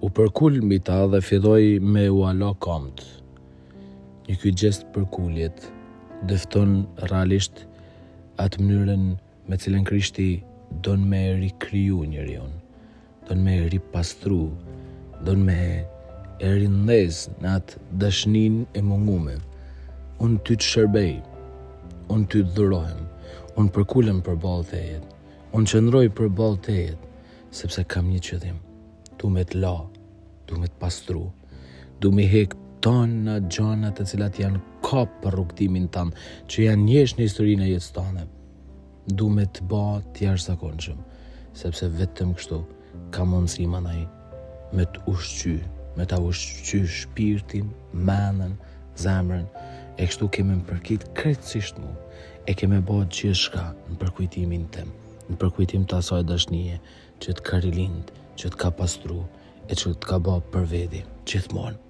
U përkull mbi ta dhe filloi me u alo komt. Një ky gjest përkuljet dëfton realisht atë mënyrën me cilën Krishti don me rikriju njeriun, don me ripastru, don me e rindez në atë dashnin e mungume. Unë ty të shërbej, unë ty të dhurohem, unë përkulem për balë tejet, unë qëndroj për balë tejet, sepse kam një qëllim, du me të la, du me të pastru, du me hek tona gjana të cilat janë kap për rrugtimin tanë, që janë njesh në historinë e jetës tane. Du me të ba të jashtëzakonshëm, sepse vetëm kështu ka mundësi manaj me të ushqy, me ta ushqy shpirtin, mendën, zemrën, e kështu kemi më përkit krejtësisht mu, e kemi ba gjithçka në përkujtimin tem, në përkujtim të asaj dashnie që të ka rilind, që të ka pastru, e që të ka ba për veti, gjithmonë.